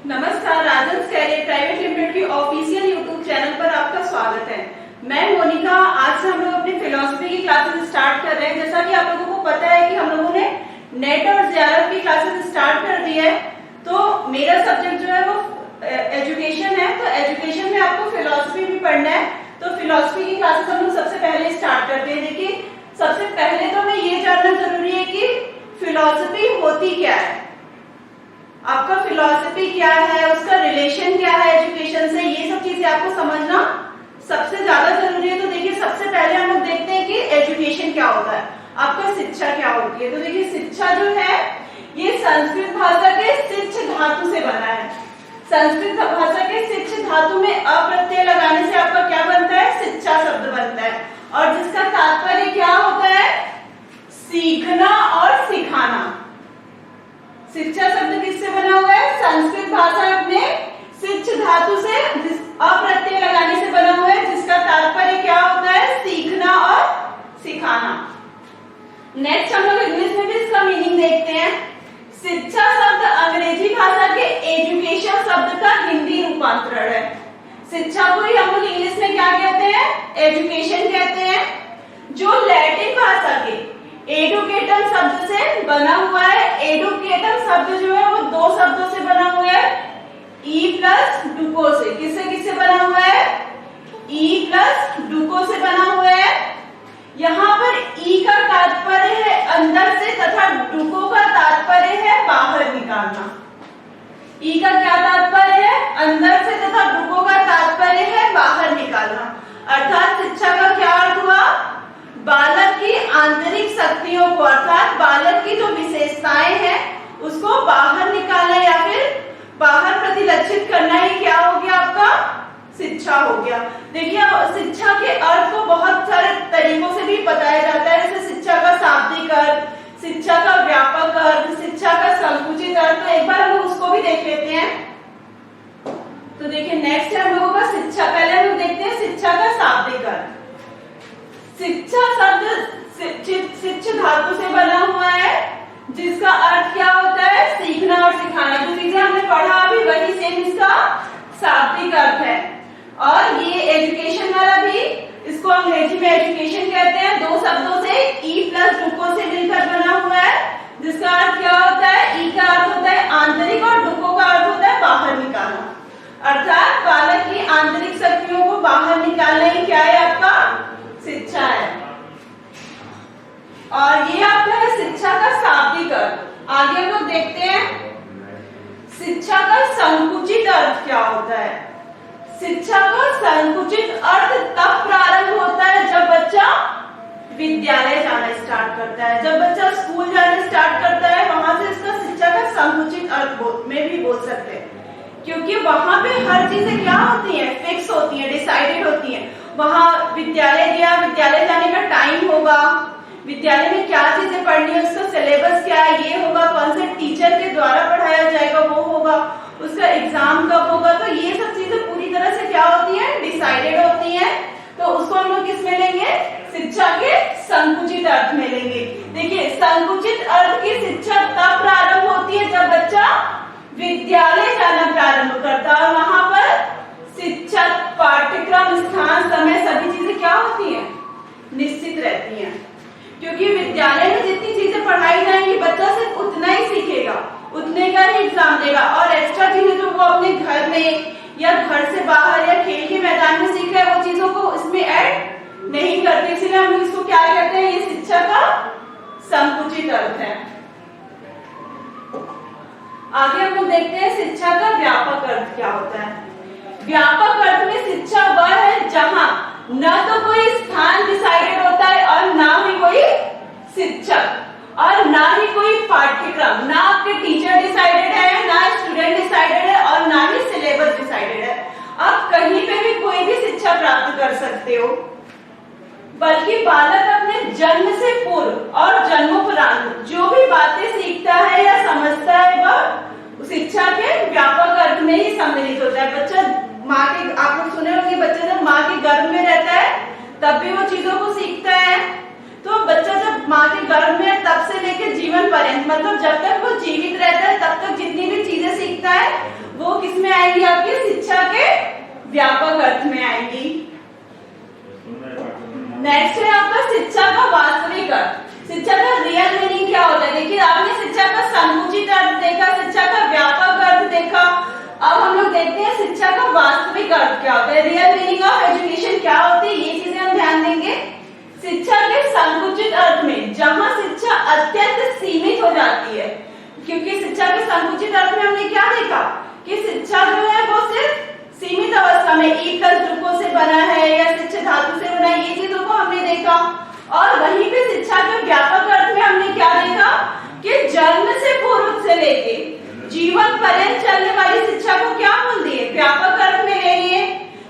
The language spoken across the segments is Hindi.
नमस्कार, राजन्स कैरियर प्राइवेट लिमिटेड की ऑफिशियल यूट्यूब चैनल पर आपका स्वागत है। मैं मोनिका। आज से हम लोग अपनी फिलोसफी की क्लासेस स्टार्ट कर रहे हैं। जैसा कि आप लोगों को पता है कि हम लोगों ने नेट और जेआरएफ की क्लासेस स्टार्ट कर दी है, तो मेरा सब्जेक्ट जो है वो एजुकेशन है। तो एजुकेशन में आपको फिलोसफी भी पढ़ना है, तो फिलोसफी की क्लासेस हम लोग सबसे पहले स्टार्ट करते हैं। देखिए, सबसे पहले तो हमें ये जानना जरूरी है कि फिलोसफी होती क्या है, आपका फिलॉसफी क्या है, उसका रिलेशन क्या है एजुकेशन से, ये सब चीजें आपको समझना सबसे ज्यादा जरूरी है। तो देखिए, सबसे पहले हम लोग देखते हैं कि एजुकेशन क्या होता है, आपका शिक्षा क्या होती है। तो देखिए, शिक्षा जो है ये संस्कृत भाषा के शिक्ष धातु से बना है। संस्कृत भाषा के शिक्ष धातु में अप्रत्यय लगाने से आपका क्या बनता है, शिक्षा शब्द बनता है, और जिसका तात्पर्य क्या होता है, सीखना और सिखाना। शिक्षा शब्द किससे बना हुआ है, संस्कृत भाषा में शिक्ष धातु से अप्रत्यय लगाने से बना हुआ है, जिसका तात्पर्य क्या होता है, सीखना और सिखाना। नेक्स्ट हम लोग इंग्लिश में भी इसका मीनिंग देखते हैं। शिक्षा शब्द अंग्रेजी भाषा के एजुकेशन शब्द का हिंदी रूपांतरण है। शिक्षा को ही हम लोग इंग्लिश में क्या कहते हैं, एजुकेशन कहते हैं, जो लैटिन भाषा के एडुकेटम शब्द से बना हुआ है। एडुकेटम शब्द जो है वो दो शब्दों से बना हुआ है, ई प्लस डुको से। किससे बना हुआ है, ई प्लस डुको से बना हुआ है। यहाँ पर ई का तात्पर्य है अंदर से तथा डुको का तात्पर्य है बाहर निकालना। ई का क्या तात्पर्य है, अंदर से, तथा डुको का तात्पर्य है बाहर निकालना। अर्थात शिक्षा का क्या अर्थ हुआ, बालक की आंतरिक शक्तियों को, अर्थात बालक की जो विशेषताएं हैं उसको बाहर निकालना या फिर बाहर प्रतिलक्षित करना ही क्या हो गया, आपका शिक्षा हो गया। देखिए, शिक्षा के अर्थ को बहुत सारे तरीकों से भी बताया जाता है, जैसे शिक्षा का शाब्दिक अर्थ, शिक्षा का व्यापक अर्थ, शिक्षा का संकुचित अर्थ। तो एक बार हम लोग उसको भी देख लेते हैं। तो देखिए, नेक्स्ट है हम लोगों का शिक्षा। पहले हम लोग देखते हैं शिक्षा का शाब्दिक अर्थ। शिक्षा शब्द शिक्ष धातु से बना हुआ है, जिसका अर्थ क्या होता है, सीखना और सिखाना। जो चीजें हमने पढ़ा अभी वही सेम इसका शाब्दिक अर्थ है। और ये एजुकेशन वाला भी, इसको अंग्रेजी में एजुकेशन कहते हैं, दो शब्दों से ई प्लस डुको से मिलकर बना हुआ है, जिसका अर्थ क्या होता है, ई का अर्थ होता है आंतरिक और डुको का अर्थ होता है बाहर निकालना। अर्थात बालक की आंतरिक शक्तियों को बाहर निकालना ही क्या है, आपका शिक्षा है। और ये आपका है शिक्षा का शाब्दिक अर्थ। आगे हम लोग देखते हैं शिक्षा का संकुचित अर्थ क्या होता है। शिक्षा का संकुचित अर्थ तब प्रारंभ होता है जब बच्चा विद्यालय जाना स्टार्ट करता है, जब बच्चा स्कूल जाना स्टार्ट करता है, वहां से इसका शिक्षा का संकुचित अर्थ में भी बोल सकते हैं, क्योंकि वहां पे हर चीजें क्या होती हैं, फिक्स होती हैं, डिसाइडेड होती हैं। वहां विद्यालय गया, विद्यालय जाने का टाइम होगा, विद्यालय में क्या चीजें पढ़नी है, उसका सिलेबस क्या है, ये होगा, कौन से टीचर के द्वारा पढ़ाया जाएगा वो होगा, उसका एग्जाम कब होगा। तो ये सब चीजें पूरी तरह से क्या होती हैं, डिसाइडेड होती हैं। तो उसको हम लोग किस में लेंगे, शिक्षा के संकुचित अर्थ में लेंगे। देखिए, संकुचित अर्थ की शिक्षा तब प्रारंभ होती है जब बच्चा विद्यालय जाना प्रारंभ करता है, और वहां पर शिक्षा, पाठ्यक्रम, स्थान, समय, सभी चीजें क्या होती हैं, निश्चित रहती हैं। क्योंकि विद्यालय में जितनी चीजें पढ़ाई जाएंगी बच्चा सिर्फ उतना ही सीखेगा, उतने का ही एग्जाम देगा, और एक्स्ट्रा चीजें जो वो अपने घर में या घर से बाहर या खेल के मैदान में सीख रहे हैं वो चीजों को इसमें ऐड नहीं करते। इसलिए हम इसको क्या कहते हैं, ये शिक्षा का संकुचित अर्थ है। आगे हम लोग देखते हैं शिक्षा का व्यापक अर्थ क्या होता है। व्यापक अर्थ में शिक्षा वह है जहां न तो कोई स्थान डिसाइडेड होता है, और ना ही कोई शिक्षक, और ना ही कोई पाठ्यक्रम, ना आपके टीचर डिसाइडेड है, ना स्टूडेंट डिसाइडेड है, और ना ही सिलेबस डिसाइडेड है। आप कहीं पे भी कोई भी शिक्षा प्राप्त कर सकते हो, बल्कि बालक अपने जन्म से पूर्व और जन्मोपरांत जो भी बातें सीखता है या समझता है वह शिक्षा के व्यापक अर्थ में ही सम्मिलित होता है। बच्चा माँ के, आप लोग सुने होंगे, बच्चा जब माँ के गर्भ में रहता है तब भी वो चीजों को सीखता है। तो बच्चा जब माँ के गर्भ में तब से लेकर जीवन पर्यंत, मतलब जब तक वो जीवित रहता है तब तक जितनी भी चीजें सीखता है वो आएंगी? आपके शिक्षा के व्यापक अर्थ में आएंगी। नेक्स्ट है आपका शिक्षा का वास्तविक अर्थ। शिक्षा का रियल मीनिंग क्या होता है? देखिए, आपने शिक्षा का संकुचित अर्थ देखा, शिक्षा का व्यापक अर्थ देखा। अब हम लोग देखते हैं शिक्षा का वास्तविक अर्थ क्या होता है, रियल मीनिंग ऑफ एजुकेशन क्या होती है, ये चीजें हम ध्यान देंगे। शिक्षा के संकुचित अर्थ में, जहां शिक्षा अत्यंत सीमित हो जाती है, क्योंकि शिक्षा के संकुचित अर्थ में हमने क्या देखा कि शिक्षा जो है वो सिर्फ सीमित अवस्था में एकल ध्रुवों से बना है या शिक्षा धातु से बना है, ये चीजों को हमने देखा। और वहीं पे शिक्षा के व्यापक अर्थ में हमने क्या देखा कि जन्म से पूर्व से लेके जीवन पर्यंत चलने वाली शिक्षा को क्या बोल दिए, व्यापक अर्थ में ले लिए।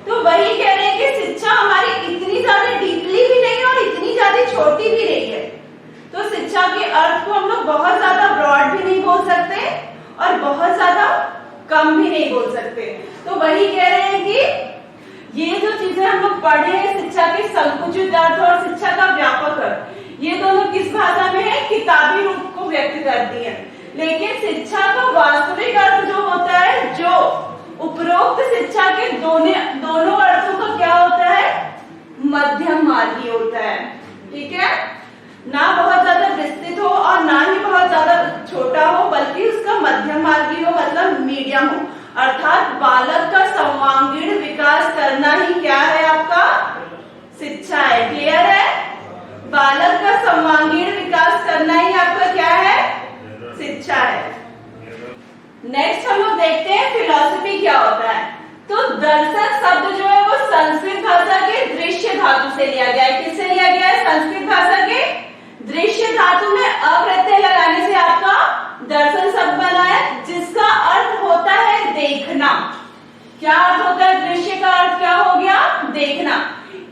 तो वही कह रहे हैं कि शिक्षा हमारी इतनी ज्यादा डीपली भी नहीं और इतनी ज्यादा छोटी भी नहीं है। तो शिक्षा के अर्थ को हम लोग बहुत ज्यादा ब्रॉड भी नहीं बोल सकते और बहुत ज्यादा कम भी नहीं बोल सकते। तो वही कह रहे हैं कि ये जो चीजें हम लोग पढ़े हैं, शिक्षा के संकुचित अर्थ और शिक्षा का व्यापक अर्थ, ये दोनों किस भाषा में है, किताबी रूप को व्यक्त करती है। लेकिन शिक्षा का वास्तविक अर्थ जो होता है, जो उपरोक्त शिक्षा के दोनों अर्थों का क्या होता है, मध्यम मार्गी होता है। ठीक है, ना बहुत ज्यादा विस्तृत हो और ना ही बहुत ज्यादा छोटा हो, बल्कि उसका मध्यम मार्गी हो, मतलब मीडियम हो। अर्थात बालक का सर्वांगीण विकास करना ही क्या है, आपका शिक्षा है। क्लियर है? बालक का सर्वांगीण विकास करना ही आपका क्या है, शिक्षा है। नेक्स्ट हम लोग देखते हैं फिलॉसफी क्या होता है। तो दर्शन शब्द जो है वो संस्कृत भाषा के दृश्य धातु से लिया गया है। किससे लिया गया है? संस्कृत भाषा के दृश्य धातु में अप्रत्यय लगाने से आपका दर्शन शब्द बना है, जिसका अर्थ होता है देखना। क्या अर्थ होता है? दृश्य का अर्थ क्या हो गया, देखना।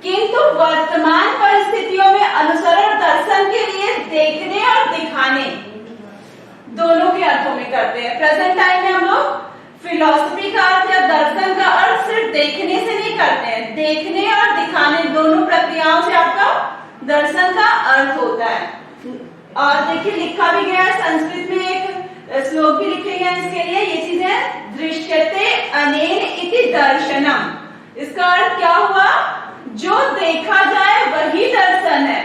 किंतु वर्तमान परिस्थितियों में अनुसरण दर्शन के लिए देखने और दिखाने दोनों के अर्थों में करते हैं। प्रेजेंट टाइम में हम लोग फिलॉसफी का अर्थ या दर्शन का अर्थ सिर्फ देखने से नहीं करते हैं, देखने और दिखाने दोनों प्रक्रियाओं से आपका दर्शन का अर्थ होता है। और देखिए लिखा भी गया है, संस्कृत में एक श्लोक भी लिखे गए हैं इसके लिए। ये चीज है दृश्यते अनेन इति दर्शनम। इसका अर्थ क्या हुआ, जो देखा जाए वही दर्शन है।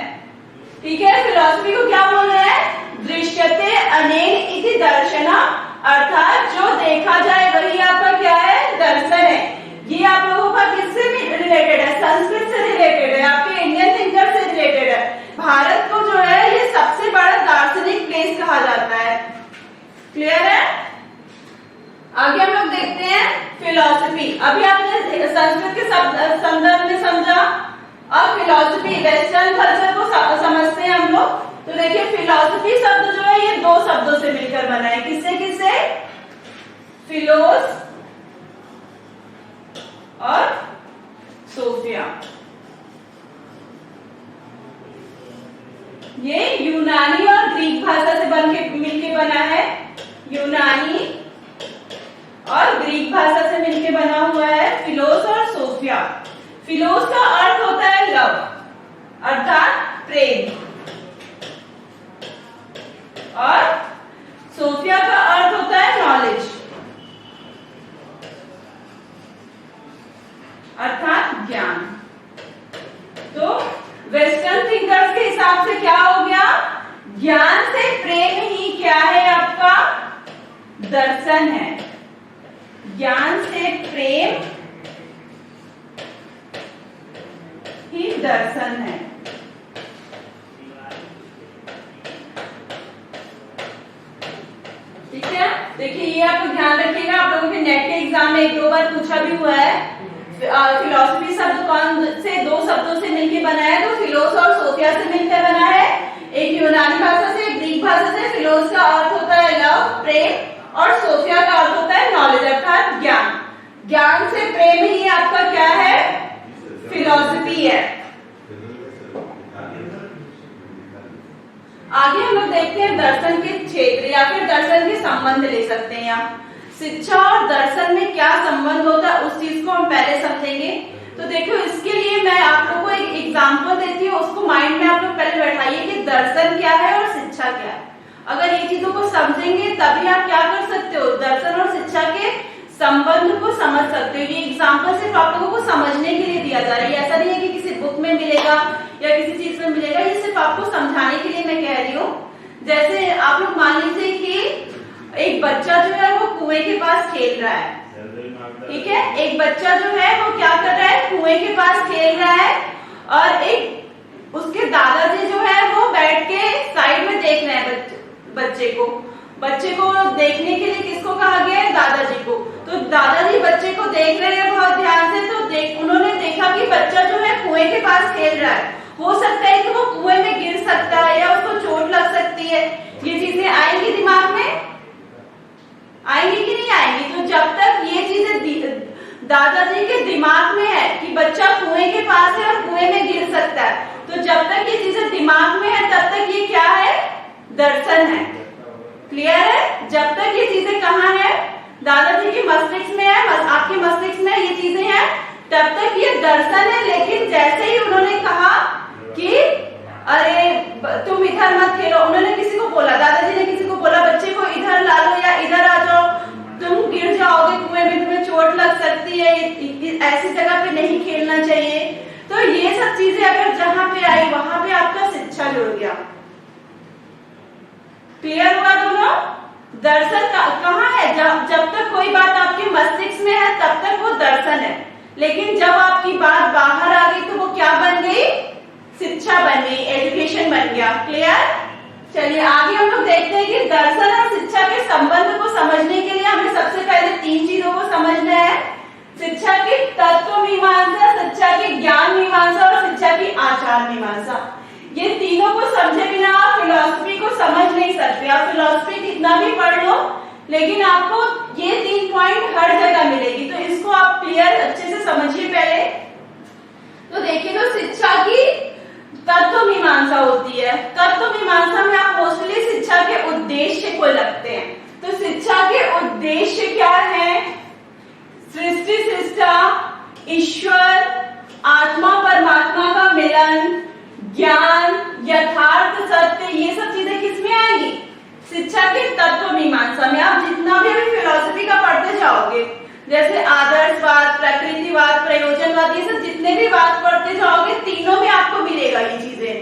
ठीक है, फिलॉसफी को क्या बोल रहे हैं, दृश्यते अनेन इति दर्शनम, अर्थात जो देखा जाए वही आपका क्या है, दर्शन है। ये आप लोगों का किससे रिलेटेड है, संस्कृत से रिलेटेड है, आपके इंडियन थिंकर से रिलेटेड है। भारत को जो है ये सबसे बड़ा दार्शनिक प्लेस कहा जाता है। क्लियर है? आगे हम लोग देखते हैं फिलॉसफी। अभी आपने संस्कृत के संदर्भ में समझा, अब फिलॉसफी वेस्टर्न कल्चर को समझते हैं हम लोग। तो देखिए फिलॉसफी शब्द जो है ये दो शब्दों से मिलकर बना है। किससे किससे? फिलोस और सोफिया। ये यूनानी और ग्रीक भाषा से मिलके बना है। यूनानी और ग्रीक भाषा से मिलके बना हुआ है फिलोस और सोफिया। फिलोस का अर्थ होता है लव, अर्थात प्रेम, और सोफिया का अर्थ होता है नॉलेज, अर्थात ज्ञान। तो वेस्टर्न थिंकर्स के हिसाब से क्या हो गया, ज्ञान से प्रेम ही क्या है, आपका दर्शन है। ज्ञान से प्रेम ही दर्शन है। ठीक है, देखिए ये आपको ध्यान रखिएगा, आप लोगों के नेट के एग्जाम में एक दो बार पूछा भी हुआ है। फिलॉसफी शब्द कौन से दो शब्दों से मिलकर बना है, तो फिलोस और सोफिया से मिलकर बना है। एक यूनानी भाषा से, एक ग्रीक भाषा से। फिलोस का अर्थ होता है लव, प्रेम, और सोफिया का अर्थ होता है नॉलेज, अर्थात ज्ञान। ज्ञान से प्रेम ही आपका क्या है, फिलॉसफी है। आगे हम लोग देखते हैं दर्शन के क्षेत्र या फिर दर्शन के संबंध ले सकते हैं आप। शिक्षा और दर्शन में क्या संबंध होता है उस चीज को हम पहले समझेंगे। तो देखो इसके लिए मैं आप लोगों को एक एग्जांपल देती हूँ, उसको माइंड में आप लोग पहले बैठाइए कि दर्शन क्या है और शिक्षा क्या है। अगर ये चीजों को समझेंगे तभी आप क्या कर सकते हो, दर्शन और शिक्षा के संबंध संबंध को समझ सकते हो। ये एग्जाम्पल सिर्फ आप लोगों को समझने के लिए दिया जा रहा है, ऐसा नहीं है कि किसी बुक में मिलेगा या किसी चीज में मिलेगा, ये सिर्फ आपको समझाने के लिए मैं कह रही हूँ। जैसे आप लोग मान लीजिए कि एक बच्चा जो है वो कुएं के पास खेल रहा है, ठीक है, एक बच्चा जो है वो क्या कर रहा है, कुएं के पास खेल रहा है, और एक उसके दादाजी जो है वो बैठ के साइड में देख रहे हैं बच्चे को देखने के लिए किसको कहा गया है, दादाजी को। तो दादाजी बच्चे को देख रहे हैं बहुत ध्यान से, तो उन्होंने देखा कि बच्चा जो है कुएं के पास खेल रहा है, हो सकता है कि वो कुएं में गिर सकता है या उसको चोट लग सकती है। ये चीजें आएंगी दिमाग में, आएंगी कि नहीं आएंगी? तो जब तक ये चीजें दादाजी के दिमाग में है कि बच्चा कुएं के पास है और कुएं में गिर सकता है, तो जब तक ये चीजें दिमाग में है तब तक ये क्या है, दर्शन है। क्लियर है? जब तक ये चीजें कहाँ है, दादाजी के मस्तिष्क में है, आपके मस्तिष्क में ये चीजें हैं, तब तक ये दर्शन है। लेकिन जैसे ही उन्होंने कहा कि अरे तुम इधर मत खेलो, उन्होंने किसी को बोला, दादाजी ने किसी को बोला बच्चे को इधर ला लो या इधर आ जाओ, तुम गिर जाओगे कुएं में, तुम्हें चोट लग सकती है, ऐसी जगह पे नहीं खेलना चाहिए। तो ये सब चीजें अगर जहां पे आई वहां पे आपका शिक्षा जुड़ गया। क्लियर हुआ दोनों? दर्शन कहाँ है, जब तक कोई बात आपके मस्तिष्क में है तब तक वो दर्शन है, लेकिन जब आपकी बात बाहर आ गई तो वो क्या बन गई, शिक्षा बन गई, एजुकेशन बन गया। क्लियर? चलिए आगे हम लोग देखते हैं कि दर्शन और शिक्षा के संबंध को समझने के लिए हमें सबसे पहले 3 चीजों को समझना है। शिक्षा की तत्व मीमांसा, शिक्षा की ज्ञान मीमांसा और शिक्षा की आचार मीमांसा। ये तीनों को समझे बिना आप फिलॉसफी को समझ नहीं सकते। आप फिलॉसफी कितना भी पढ़ लो, लेकिन आपको ये 3 पॉइंट हर जगह मिलेगी, तो इसको आप क्लियर अच्छे से समझिए पहले। तो देखिए, तो शिक्षा की तत्व मीमांसा होती है। तत्व मीमांसा में आप मोस्टली शिक्षा के उद्देश्य को लगते हैं। तो शिक्षा के उद्देश्य क्या है? सृष्टि सृष्टा, ईश्वर, आत्मा परमात्मा का मिलन, ज्ञान, यथार्थ सत्य, ये सब चीजें किसमें आएंगी? शिक्षा के तत्व मीमांसा में। आप जितना भी अभी फिलॉसफी का पढ़ते जाओगे, जैसे आदर्शवाद, प्रकृतिवाद, प्रयोजनवाद, ये सब जितने भी बात पढ़ते जाओगे, तीनों में आपको मिलेगा ये चीजें।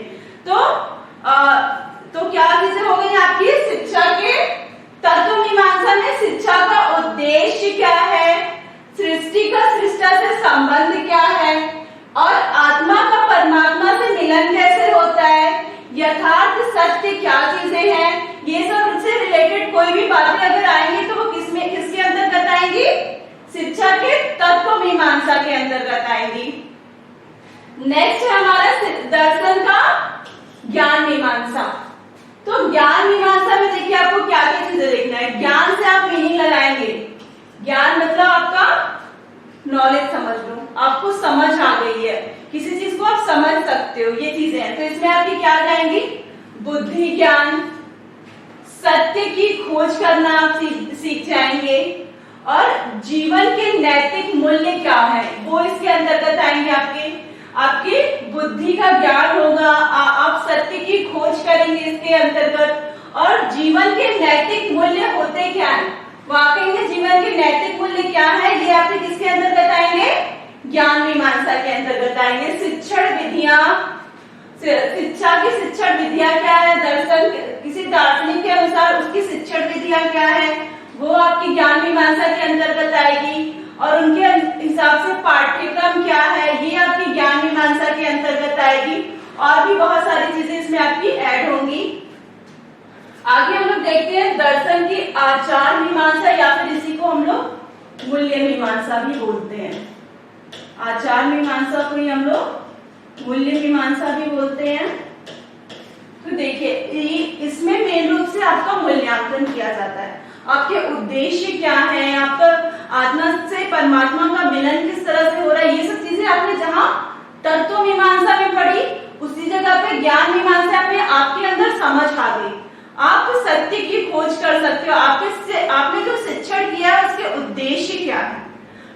तो क्या चीजें हो गई आपकी? शिक्षा के तत्व मीमांसा में शिक्षा का उद्देश्य क्या है, सृष्टि का सृष्टा से संबंध क्या है, और आत्मा का परमात्मा से मिलन कैसे होता है, यथार्थ सत्य क्या चीजें हैं, ये सब से रिलेटेड कोई भी बातें अगर आएंगी तो वो किसके अंतर्गत आएंगी? शिक्षा के तत्व मीमांसा के अंतर्गत आएंगी। नेक्स्ट है हमारा दर्शन का ज्ञान मीमांसा। तो ज्ञान मीमांसा में देखिए आपको क्या क्या चीजें देखना है। ज्ञान से आप मीनिंग लगाएंगे। ज्ञान मतलब आपका नॉलेज समझ लो, आपको समझ आ गई है, किसी चीज को आप समझ सकते हो, ये चीजें हैं। तो इसमें आपकी क्या जाएंगी? बुद्धि ज्ञान, सत्य की खोज करना आप सीख जाएंगे, और जीवन के नैतिक मूल्य क्या है वो इसके अंतर्गत आएंगे। आपकी बुद्धि का ज्ञान होगा, आप सत्य की खोज करेंगे इसके अंतर्गत, और जीवन के नैतिक मूल्य होते क्या है, वाकई में जीवन के नैतिक मूल्य क्या है, ये आपके किसके अंतर्गत आएंगे? ज्ञान मीमांसा के अंतर्गत आएंगे। शिक्षण विधियां, शिक्षा की शिक्षण विधियां क्या है, दर्शन किसी दार्शनिक के अनुसार उसकी शिक्षण विधियां क्या है, वो आपकी ज्ञान मीमांसा के अंतर्गत आएगी, और उनके हिसाब से पाठ्यक्रम क्या है, ये आपकी ज्ञान मीमांसा के अंतर्गत आएगी, और भी बहुत सारी चीजें इसमें आपकी ऐड होंगी। आगे हम लोग देखते हैं दर्शन की आचार मीमांसा, या फिर इसी को हम लोग मूल्य मीमांसा भी बोलते हैं। आचार मीमांसा को ही हम लोग मूल्य मीमांसा भी बोलते हैं। तो देखिए, इसमें मेन रूप से आपका मूल्यांकन किया जाता है, आपके उद्देश्य क्या है, आपका आत्मा से परमात्मा का मिलन किस तरह से हो रहा है, ये सब चीजें आपने जहां तत्व मीमांसा में पढ़ी, उसी जगह पे ज्ञान मीमांसा में आपके अंदर समझ आ गई। आप सत्य की खोज कर सकते हो, आपने जो शिक्षण किया है उसके उद्देश्य क्या है,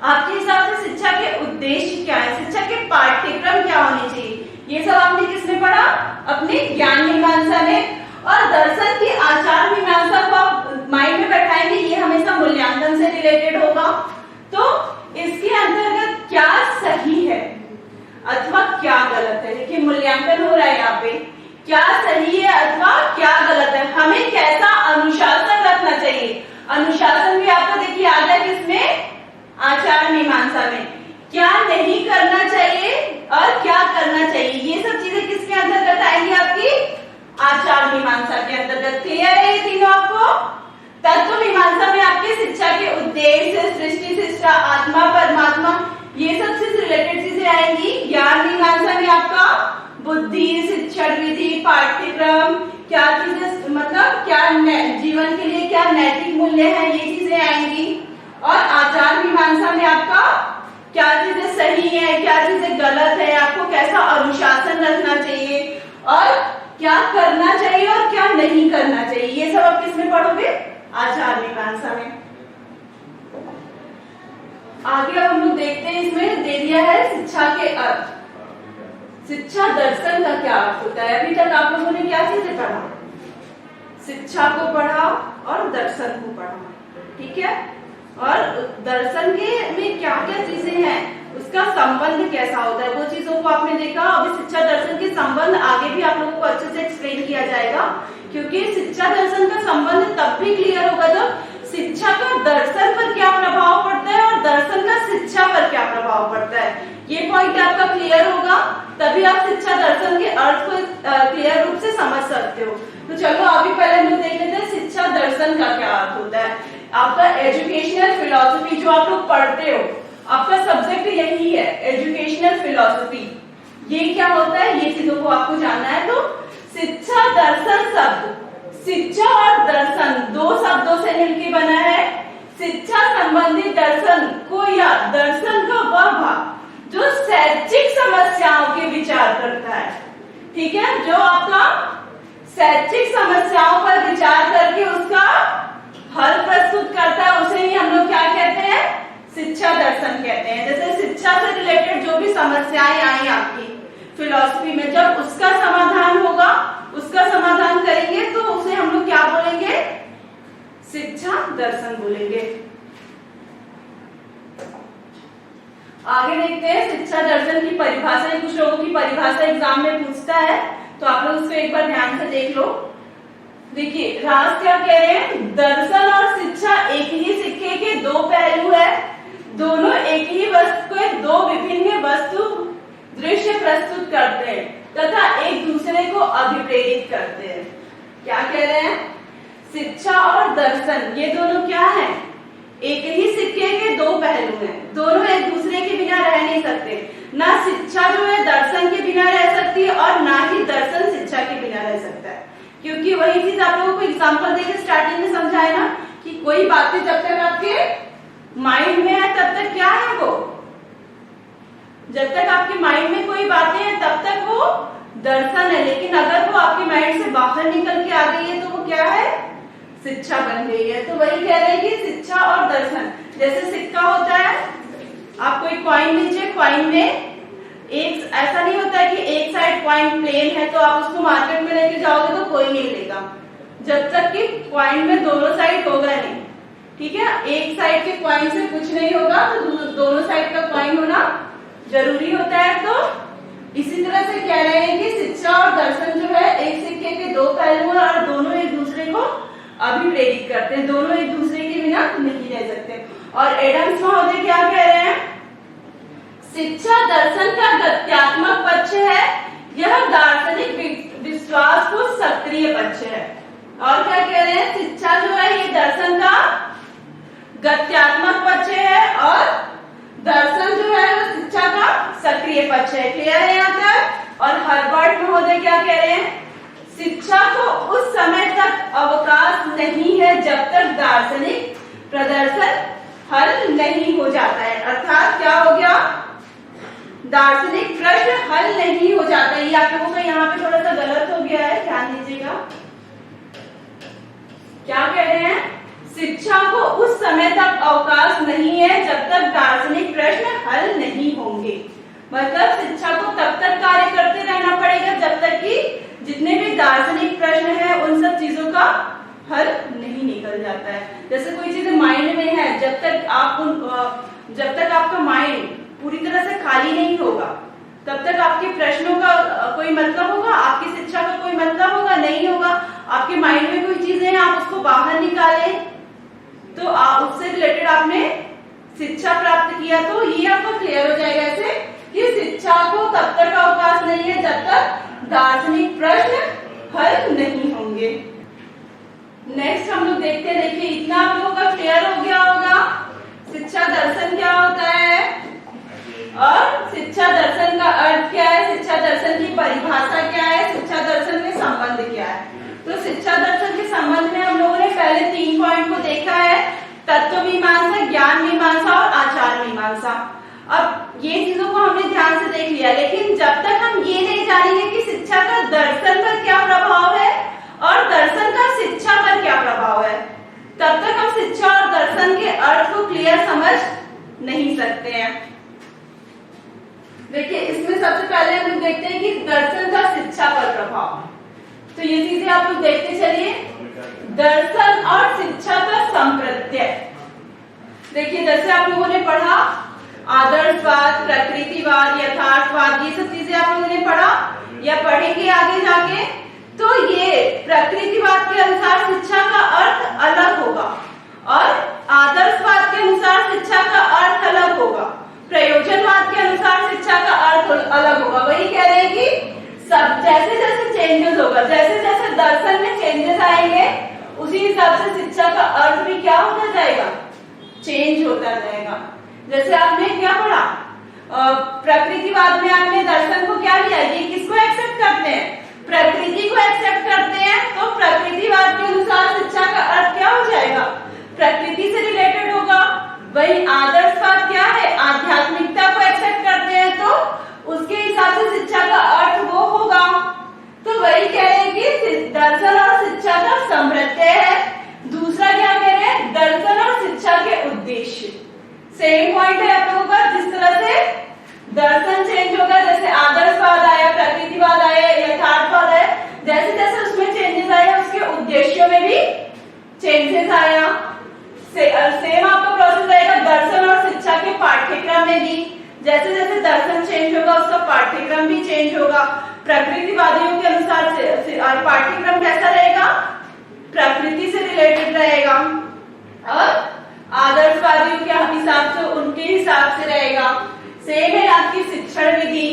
आपके हिसाब से शिक्षा के उद्देश्य क्या है, शिक्षा के पाठ्यक्रम क्या होने चाहिए, ये सब आपने किसमें पढ़ा? अपने ज्ञान मीमांसा में। और दर्शन की आचार मीमांसा को आप माइंड में बैठाएंगे, ये हमेशा मूल्यांकन से रिलेटेड होगा। तो देखिए मूल्यांकन हो रहा है यहाँ पे, क्या सही है अथवा क्या गलत है, हमें कैसा अनुशासन रखना चाहिए। अनुशासन भी आपको देखिए आ गया किसमें, आचार मीमांसा में, क्या नहीं करना चाहिए और क्या करना चाहिए, ये सब चीजें किसके अंतर्गत आएंगी, आपकी आचार मीमांसा के अंतर्गत। क्लियर है ये तीनों आपको। तत्व मीमांसा में आपके शिक्षा के उद्देश्य, सृष्टि शिक्षा, आत्मा परमात्मा, ये सब से रिलेटेड चीजें आएंगी। ज्ञान मीमांसा में आपका बुद्धि, शिक्षण विधि, पाठ्यक्रम, क्या चीजें मतलब क्या जीवन के लिए क्या नैतिक मूल्य है, ये चीजें आएंगी। और आचार मीमांसा में आपका क्या चीजें सही है, क्या चीजें गलत है, आपको कैसा अनुशासन रखना चाहिए और क्या करना चाहिए और क्या नहीं करना चाहिए, ये सब आप किसमें पढ़ोगे, आचार मीमांसा में। आगे अब हम लोग देखते हैं, इसमें दे दिया है शिक्षा के अर्थ। शिक्षा दर्शन का क्या अर्थ होता है। अभी तक आप लोगों ने क्या चीजें पढ़ा, शिक्षा को पढ़ा और दर्शन को पढ़ा, ठीक है। और दर्शन के में क्या क्या चीजें हैं, उसका संबंध कैसा होता है, वो चीजों को आपने देखा। अभी शिक्षा दर्शन के संबंध आगे भी आप लोगों को अच्छे से एक्सप्लेन किया जाएगा, क्योंकि शिक्षा दर्शन का संबंध तब भी क्लियर होगा जब शिक्षा का दर्शन पर क्या प्रभाव पड़ता है और दर्शन का शिक्षा पर क्या प्रभाव पड़ता है, ये पॉइंट आपका क्लियर होगा, तभी आप शिक्षा दर्शन के अर्थ को क्लियर रूप से समझ सकते हो। तो चलो अभी पहले हम लोग देख लेते हैं शिक्षा दर्शन का क्या अर्थ होता है। आपका एजुकेशनल फिलॉसफी जो आप लोग पढ़ते हो, आपका सब्जेक्ट यही है एजुकेशनल फिलॉसफी। ये क्या होता है, ये चीजों को आपको जानना है। तो शिक्षा दर्शन शब्द, शिक्षा और दर्शन दो शब्दों से मिलकर बना है। शिक्षा संबंधी दर्शन को या दर्शन का वह भाग जो शैक्षिक समस्याओं के विचार करता है, ठीक है, जो आपका शैक्षिक समस्याओं पर विचार करके उसका हल प्रस्तुत करता है, उसे ही हम लोग क्या कहते हैं, शिक्षा दर्शन कहते हैं। जैसे शिक्षा से रिलेटेड जो भी समस्याएं आई आपकी फिलॉसफी में, जब उसका समाधान होगा, उसका समाधान करेंगे तो उसे हम लोग क्या बोलेंगे, शिक्षा दर्शन बोलेंगे। आगे देखते हैं शिक्षा दर्शन की परिभाषा। कुछ लोगों की परिभाषा एग्जाम में पूछता है, तो आप लोग उसको एक बार ध्यान से देख लो। देखिए राज क्या कह रहे हैं, दर्शन और शिक्षा एक ही सिक्के के दो पहलू है, दोनों एक ही वस्तु के दो विभिन्न वस्तु दृश्य प्रस्तुत करते हैं तथा एक दूसरे को अभिप्रेरित करते हैं। क्या कह रहे हैं, शिक्षा और दर्शन ये दोनों क्या है, एक ही सिक्के के दो पहलू हैं, दोनों एक दूसरे के बिना रह नहीं सकते। ना शिक्षा जो है दर्शन के बिना रह सकती है और ना ही दर्शन शिक्षा के बिना रह सकता है, क्योंकि वही चीज आप लोगों को एग्जांपल देकर स्टार्टिंग में समझाया ना कि कोई बातें जब तक आपके माइंड में है तब तक क्या है वो, जब तक आपके माइंड में कोई बातें हैं तब तक वो दर्शन है, लेकिन अगर वो आपके माइंड से बाहर निकल के आ गई है तो वो क्या है, शिक्षा बन गई है। तो वही कह रहे हैं कि शिक्षा और दर्शन, जैसे सिक्का होता है, आप कोई कॉइन लीजिए, कॉइन में एक ऐसा नहीं होता है कि एक साइड कॉइन प्लेन है तो आप उसको मार्केट में लेके जाओगे तो कोई नहीं लेगा, जब तक कि कॉइन में दोनों साइड होगा नहीं, ठीक है। एक साइड के कॉइन से कुछ नहीं होगा, तो दोनों साइड का कॉइन होना जरूरी होता है। तो इसी तरह से कह रहे हैं कि शिक्षा और दर्शन जो है एक सिक्के के दो पहलू हैं और दोनों एक दूसरे को अभिप्रेरित करते हैं, दोनों एक दूसरे के बिना नहीं रह सकते। और एडम्स महोदय क्या कह रहे हैं, शिक्षा दर्शन का गत्यात्मक पक्ष है, यह दार्शनिक विश्वास को सक्रिय पक्ष है। और क्या कह रहे हैं, शिक्षा जो है ये दर्शन का गत्यात्मक पक्ष है और दर्शन जो है वो शिक्षा का सक्रिय पक्ष है। क्लियर है यहाँ तक। और हर्बर्ट महोदय क्या कह रहे हैं, शिक्षा को उस समय तक अवकाश नहीं है जब तक दार्शनिक प्रदर्शन हल नहीं हो जाता है। अर्थात क्या हो गया, दार्शनिक प्रश्न हल नहीं हो जाता है। ये आप लोगों का यहाँ पे थोड़ा सा गलत हो गया है, ध्यान दीजिएगा। क्या कह रहे हैं, शिक्षा को उस समय तक अवकाश नहीं है जब तक दार्शनिक प्रश्न हल नहीं होंगे। मतलब शिक्षा को तब तक कार्य करते रहना पड़ेगा जब तक कि जितने भी दार्शनिक प्रश्न है उन सब चीजों का हल नहीं निकल जाता है। जैसे कोई चीज माइंड में है, जब तक आपका माइंड पूरी तरह से खाली नहीं होगा तब तक आपके प्रश्नों का कोई मतलब होगा, आपकी शिक्षा का कोई मतलब होगा नहीं होगा। आपके माइंड में कोई चीजें हैं, आप उसको बाहर निकालें तो आप उससे रिलेटेड आपने शिक्षा प्राप्त किया, तो ये आपको क्लियर हो जाएगा ऐसे कि शिक्षा को तब तक अवकाश नहीं है जब तक दार्शनिक प्रश्न हल नहीं होंगे। नेक्स्ट हम लोग देखते हैं, देखिए इतना आप लोगों का क्लियर हो गया होगा शिक्षा दर्शन क्या होता है और शिक्षा दर्शन का अर्थ क्या है, शिक्षा दर्शन की परिभाषा क्या है, शिक्षा दर्शन में संबंध क्या है। तो शिक्षा दर्शन के संबंध में हम लोगों ने पहले 3 पॉइंट को देखा है, तत्व मीमांसा, ज्ञान मीमांसा और आचार मीमांसा। अब ये चीजों को हमने ध्यान से देख लिया, लेकिन जब तक हम ये नहीं जानेंगे कि शिक्षा का दर्शन पर क्या प्रभाव है और दर्शन का शिक्षा पर क्या प्रभाव है, तब तक हम शिक्षा और दर्शन के अर्थ को क्लियर समझ नहीं सकते हैं। देखिए इसमें सबसे पहले हम लोग देखते हैं कि दर्शन का शिक्षा पर प्रभाव, तो ये चीजें आप लोग देखते चलिए। दर्शन और शिक्षा का संप्रत्यय, देखिए जैसे आप लोगों ने पढ़ा आदर्शवाद, प्रकृतिवाद, यथार्थवाद, ये सब चीजें आप लोगों ने पढ़ा या पढ़ेंगे आगे जाके, तो ये प्रकृतिवाद के अनुसार शिक्षा का अर्थ अलग होगा और आदर्शवाद के अनुसार शिक्षा का अर्थ अलग होगा, प्रयोजनवाद के अनुसार शिक्षा का अर्थ अलग होगा। वही कह रहे हैं कि सब जैसे जैसे चेंजेस होगा, जैसे जैसे दर्शन में चेंजेस आएंगे उसी हिसाब से शिक्षा का अर्थ भी क्या होता जाएगा, चेंज होता जाएगा। जैसे आपने क्या पढ़ा प्रकृतिवाद में, आपने दर्शन को क्या लिया, ये किसको एक्सेप्ट करते हैं, प्रकृति को एक्सेप्ट करते हैं, तो प्रकृतिवाद के अनुसार शिक्षा का अर्थ क्या हो जाएगा, प्रकृति से रिलेटेड होगा। वही आदर्शवाद क्या है, आध्यात्मिकता को एक्सेप्ट करते हैं, तो उसके हिसाब से शिक्षा का अर्थ वो होगा। तो वही कह रहे हैं कि दर्शन और शिक्षा का समृद्धि है। दूसरा क्या कह रहे हैं, दर्शन और शिक्षा के उद्देश्य, सेम पॉइंट है आप लोगों का। जिस तरह से दर्शन चेंज होगा, जैसे आदर्शवाद आया, प्रकृतिवाद आया, यथार्थवाद आया, जैसे जैसे उसमें चेंजेस आया उसके उद्देश्यों में भी चेंजेस आया। सेम आपका प्रोसेस रहेगा दर्शन और शिक्षा के पाठ्यक्रम में भी, जैसे जैसे दर्शन चेंज होगा उसका पाठ्यक्रम भी चेंज होगा। प्रकृतिवादियों के अनुसार पाठ्यक्रम कैसा रहेगा, प्रकृति से रिलेटेड रहेगा और आदर्शवादियों के हिसाब से उनके हिसाब से रहेगा। सेम है आपकी शिक्षण विधि,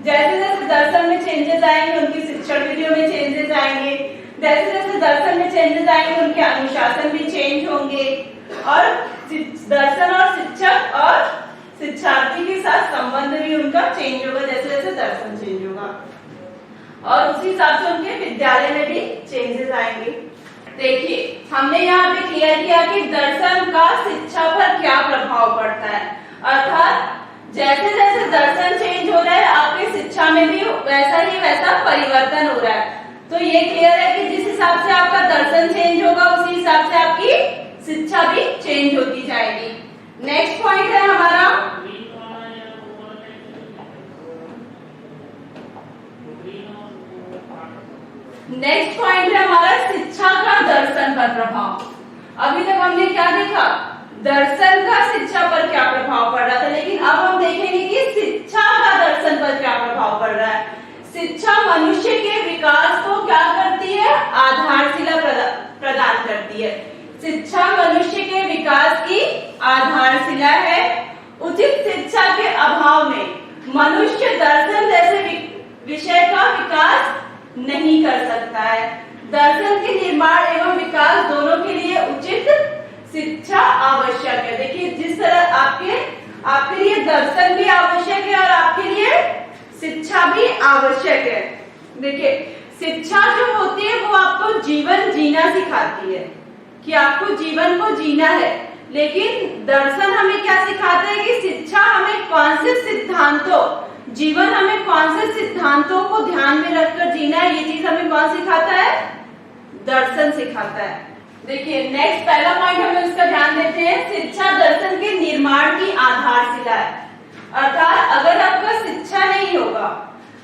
जैसे जैसे दर्शन में चेंजेस आएंगे उनकी शिक्षण विधियों में चेंजेस आएंगे, जैसे जैसे दर्शन में चेंजेस आएंगे उनके अनुशासन भी चेंज होंगे और दर्शन और शिक्षक और शिक्षार्थी के साथ संबंध भी उनका चेंज होगा, जैसे जैसे दर्शन चेंज होगा और उसी हिसाब से उनके विद्यालय में भी चेंजेस आएंगे। देखिए हमने यहाँ पे क्लियर किया कि दर्शन का शिक्षा पर क्या प्रभाव पड़ता है, अर्थात जैसे जैसे दर्शन चेंज हो रहा है आपकी शिक्षा में भी वैसा ही वैसा परिवर्तन हो रहा है। तो ये क्लियर है कि जिस हिसाब से आपका दर्शन चेंज होगा उसी हिसाब से आपकी शिक्षा भी चेंज होती जाएगी। नेक्स्ट पॉइंट है हमारा शिक्षा का दर्शन पर प्रभाव। अभी तक हमने क्या देखा, दर्शन का शिक्षा पर क्या प्रभाव पड़ रहा था, लेकिन अब हम देखेंगे कि शिक्षा का दर्शन पर क्या प्रभाव पड़ रहा है। शिक्षा मनुष्य के विकास को क्या करती है, आधारशिला प्रदान करती है। शिक्षा मनुष्य के विकास की आधारशिला है। उचित शिक्षा के अभाव में मनुष्य दर्शन जैसे विषय का विकास नहीं कर सकता है। दर्शन के निर्माण एवं विकास दोनों के लिए उचित शिक्षा आवश्यक है। देखिए जिस तरह आपके लिए दर्शन भी आवश्यक है और आपके लिए शिक्षा भी आवश्यक है। देखिए शिक्षा जो होती है वो आपको जीवन जीना सिखाती है कि आपको जीवन को जीना है, लेकिन दर्शन हमें क्या सिखाता है कि शिक्षा हमें कौन से सिद्धांतों, जीवन हमें कौन से सिद्धांतों को ध्यान में रखकर जीना है, ये चीज हमें कौन सिखाता है, दर्शन सिखाता है। देखिए नेक्स्ट पहला पॉइंट हमें उसका ध्यान देते हैं, शिक्षा दर्शन के निर्माण की आधारशिला है। अर्थात अगर आपका शिक्षा नहीं होगा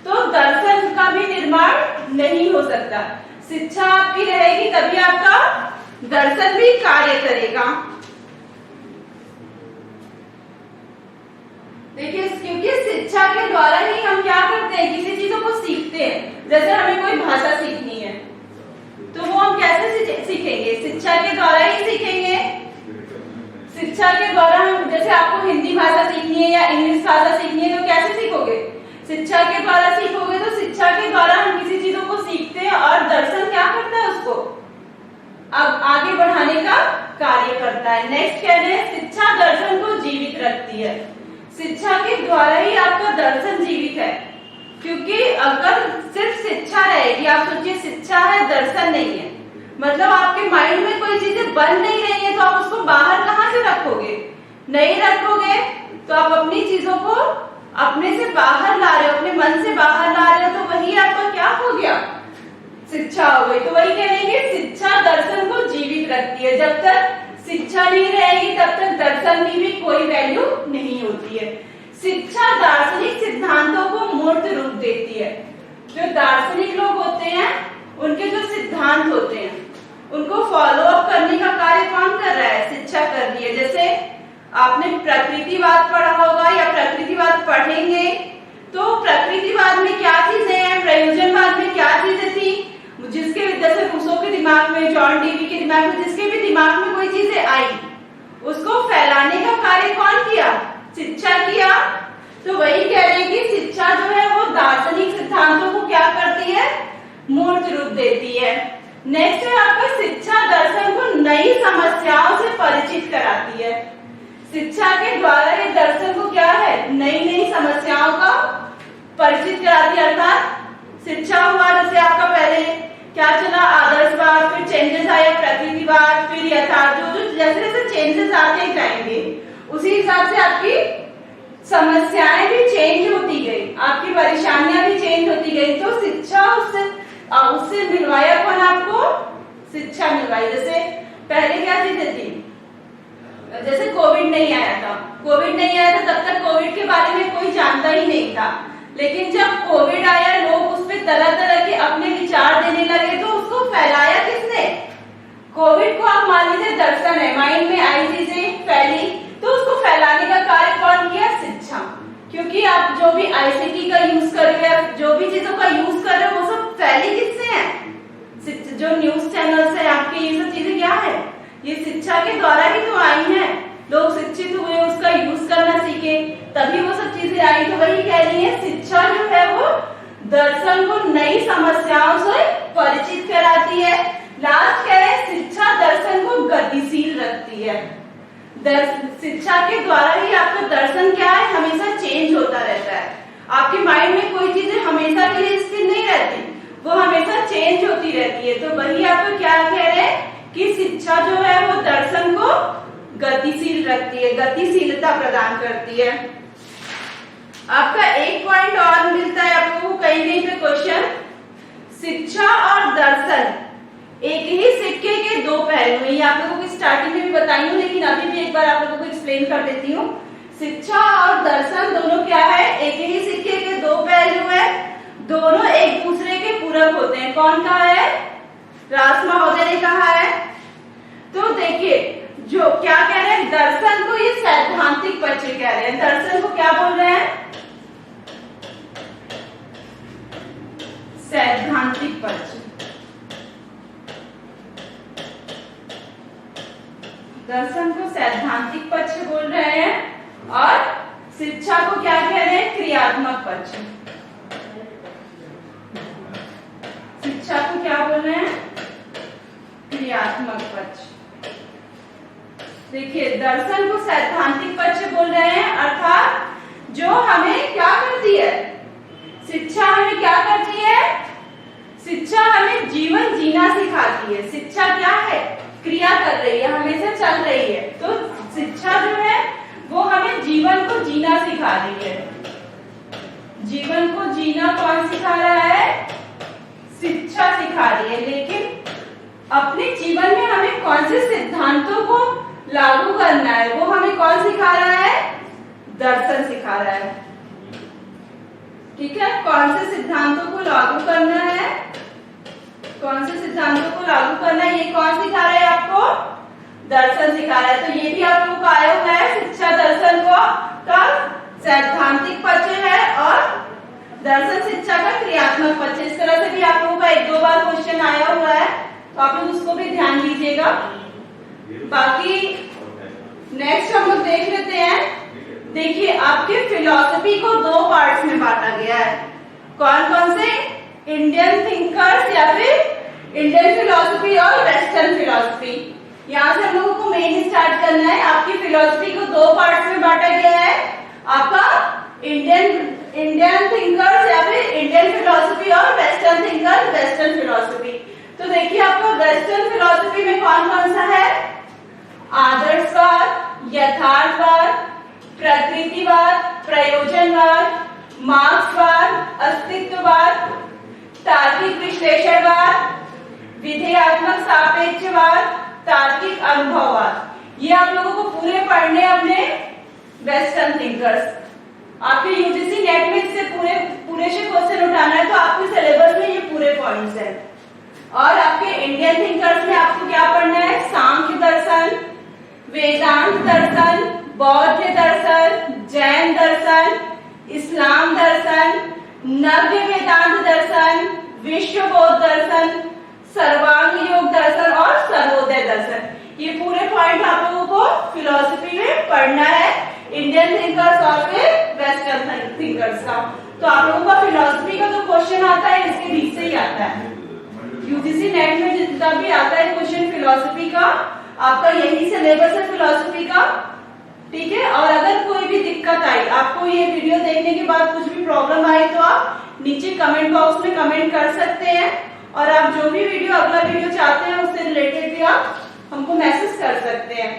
तो दर्शन का भी निर्माण नहीं हो सकता। शिक्षा आपकी रहेगी तभी आपका दर्शन भी कार्य करेगा। देखिए क्योंकि शिक्षा के द्वारा ही हम क्या करते हैं, किसी चीजों को सीखते हैं। जैसे हमें कोई भाषा सीखनी है तो वो हम कैसे सीखेंगे, शिक्षा के द्वारा ही सीखेंगे। शिक्षा के द्वारा हम, जैसे आपको हिंदी भाषा सीखनी है या इंग्लिश भाषा सीखनी है तो कैसे सीखोगे, शिक्षा के द्वारा सीखोगे। तो शिक्षा के द्वारा हम किसी चीजों को सीखते हैं और दर्शन क्या करता है, उसको अब आगे बढ़ाने का कार्य करता है। नेक्स्ट कह रहे हैं शिक्षा दर्शन को जीवित रखती है। शिक्षा के द्वारा ही आपका दर्शन जीवित है, क्योंकि अगर सिर्फ शिक्षा रहेगी, आप सोचिए शिक्षा है दर्शन नहीं है, मतलब आपके माइंड में कोई चीजें बन नहीं रही है तो आप उसको बाहर कहाँ से रखोगे, नहीं रखोगे। तो आप अपनी चीजों को अपने से बाहर ला रहे हो, अपने मन से बाहर ला रहे हो, तो वही आपका क्या हो गया, शिक्षा हो गई। तो वही कहेंगे शिक्षा दर्शन को जीवित रखती है। जब तक शिक्षा नहीं रहेगी तब तक दर्शन की भी कोई वैल्यू नहीं होती है। शिक्षा दार्शनिक सिद्धांतों को मूर्त रूप देती है। जो दार्शनिक लोग होते हैं उनके जो सिद्धांत होते हैं उनको फॉलो अप करने का कार्य कौन कर रहा है, शिक्षा कर रही है। जैसे आपने प्रकृतिवाद पढ़ा होगा या प्रकृतिवाद पढ़ेंगे, तो प्रकृतिवाद में क्या चीजें हैं, प्रयोजनवाद में क्या चीजें थी, जिसके जैसे रूसो के दिमाग में, जॉन डीवी के दिमाग में, जिसके भी दिमाग में कोई चीजें आई उसको फैलाने का कार्य कौन किया, शिक्षा किया। तो वही कह रहे हैं कि शिक्षा जो है वो दार्शनिक सिद्धांतों को क्या करती है, मूर्त रूप देती है। नेक्स्ट है आपका शिक्षा दर्शन को नई समस्याओं से परिचित कराती है। शिक्षा के द्वारा ये दर्शन को क्या है, नई नई समस्याओं का परिचित कराती है। अर्थात शिक्षा हुआ जैसे आपका पहले क्या चला, आदर्शवाद, फिर चेंजेस आए प्रकृतिवाद, फिर यथार्थ, जो जैसे जैसे चेंजेस आते जाएंगे उसी हिसाब से आपकी समस्याएं भी चेंज होती गई, आपकी परेशानियां भी चेंज होती गई। तो शिक्षा उससे मिलवाया कौन आपको, शिक्षा मिलवाई। जैसे पहले क्या चीजें थी, जैसे कोविड नहीं आया था, कोविड नहीं आया था तब तक कोविड के बारे में कोई जानता ही नहीं था, लेकिन जब कोविड आया लोग उस पर तरह तरह के अपने विचार देने लगे, तो उसको फैलाया किसने, कोविड को आप मान लीजिए दर्शन है, माइंड में आई चीजें फैली, तो उसको फैलाने का कार्य कौन किया, शिक्षा। क्योंकि आप जो भी आईसीटी का यूज कर रहे हैं, जो भी चीजों का यूज कर रहे हो, वो सब फैली किससे है, जो न्यूज चैनल्स है आपके, ये सब चीजें क्या है, ये शिक्षा के द्वारा ही तो आई हैं। लोग शिक्षित हुए, उसका यूज करना सीखे, तभी वो सब चीजें आई। तो वही कह रही है शिक्षा जो है वो दर्शन को नई समस्याओं से परिचित कराती है। लास्ट कह रहे शिक्षा दर्शन को गतिशील रखती है। शिक्षा के द्वारा ही आपका दर्शन क्या है, हमेशा चेंज होता रहता है। आपके माइंड में कोई चीजें हमेशा के लिए स्थिर नहीं रहती, वो हमेशा चेंज होती रहती है। तो वही आपको क्या कह रहे हैं कि शिक्षा जो है वो दर्शन को गतिशील रखती है, गतिशीलता प्रदान करती है। आपका एक पॉइंट और मिलता है आपको कहीं कहीं पे क्वेश्चन, शिक्षा और दर्शन एक ही सिक्के के दो पहलू हैं। ये आप लोगों को स्टार्टिंग में भी बताई हूँ, लेकिन अभी भी एक बार आप लोगों को एक्सप्लेन कर देती हूँ। शिक्षा और दर्शन दोनों क्या है, एक ही सिक्के के दो पहलू है, दोनों एक दूसरे के पूरक होते हैं। कौन कहा है, रास महोदय ने कहा है। तो देखिए जो क्या कह रहे हैं, दर्शन को ये सैद्धांतिक पक्ष कह रहे हैं। दर्शन को क्या बोल रहे हैं, सैद्धांतिक पक्ष। दर्शन को सैद्धांतिक पक्ष बोल रहे हैं और शिक्षा को क्या कह रहे हैं, क्रियात्मक पक्ष। शिक्षा को क्या बोल रहे हैं, क्रियात्मक पक्ष। देखिए दर्शन को सैद्धांतिक पक्ष बोल रहे हैं, अर्थात जो हमें क्या करती है, शिक्षा हमें क्या करती है, शिक्षा हमें जीवन जीना सिखाती है। शिक्षा क्या है, क्रिया कर रही है, हमेशा चल रही है। तो शिक्षा जो है वो हमें जीवन को जीना सिखा रही है। जीवन को जीना कौन सिखा रहा है, शिक्षा सिखा रही है। लेकिन अपने जीवन में हमें कौन से सिद्धांतों को लागू करना है, वो हमें कौन सिखा रहा है, दर्शन सिखा रहा है। ठीक है, कौन से सिद्धांतों को लागू करना है, कौन से सिद्धांतों को लागू करना है, ये कौन सिखा रहा है आपको, दर्शन सिखा रहा है। तो ये भी आप लोगों को आया हुआ है, शिक्षा दर्शन को का सैद्धांतिक पक्ष है दर्शन शिक्षा का क्रियात्मक पक्ष। इस तरह से भी आप लोगों का 1-2 बार क्वेश्चन आया हुआ है, तो आप लोग उसको भी ध्यान दीजिएगा। बाकी नेक्स्ट हम लोग देख लेते हैं। देखिए आपके फिलॉसफी को 2 पार्ट्स में बांटा गया है। कौन कौन से? इंडियन थिंकर्स या फिर इंडियन फिलॉसफी और वेस्टर्न फिलॉसफी। यहाँ से हम लोगों को मेन स्टार्ट करना है। आपकी फिलॉसफी को 2 पार्ट्स में बांटा गया है, आपका इंडियन थिंकर्स या फिर इंडियन फिलॉसफी और वेस्टर्न थिंकर्स वेस्टर्न फिलॉसफी। तो देखिए आपको वेस्टर्न फिलॉसफी में कौन कौन सा है? आदर्शवाद, यथार्थवाद, प्रकृतिवाद, प्रयोजनवाद, मार्क्सवाद, अस्तित्ववाद, तार्किक विश्लेषणवाद, विधेयात्मक सापेक्षवाद, तार्किक अनुभववाद। ये आप लोगों को पूरे पढ़ने अपने वेस्टर्न थिंकर्स। आपके यूजीसी नेट में से पूरे से क्वेश्चन उठाना है, तो आपके सिलेबस में ये पूरे पॉइंट्स हैं। और आपके इंडियन थिंकर्स में आपको क्या पढ़ना है? सांख्य दर्शन, वेदांत दर्शन, बौद्ध दर्शन, जैन दर्शन, इस्लाम दर्शन, नव्य वेदांत दर्शन, विश्व बौद्ध दर्शन, सर्वांग योग दर्शन और सर्वोदय दर्शन। ये पूरे पॉइंट आप लोगों को फिलॉसफी में पढ़ना है, इंडियन थिंकर्स और फिर वेस्टर्न थिंकर्स का। तो आप लोगों का फिलॉसफी का जो क्वेश्चन आता है इसके बीच से ही आता है। यूजीसी नेट में जितना भी आता है क्वेश्चन फिलॉसफी का, आपका यही सिलेबस है फिलॉसफी का, ठीक है। और अगर कोई भी दिक्कत आई, आपको ये वीडियो देखने के बाद कुछ भी प्रॉब्लम आई, तो आप नीचे कमेंट बॉक्स में कमेंट कर सकते हैं। और आप जो भी वीडियो अगला वीडियो चाहते हैं उससे रिलेटेड भी आप हमको मैसेज कर सकते हैं।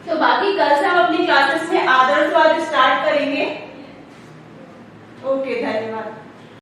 तो बाकी कल से हम अपनी क्लासेस में आदर्शवाद स्टार्ट करेंगे। ओके, धन्यवाद।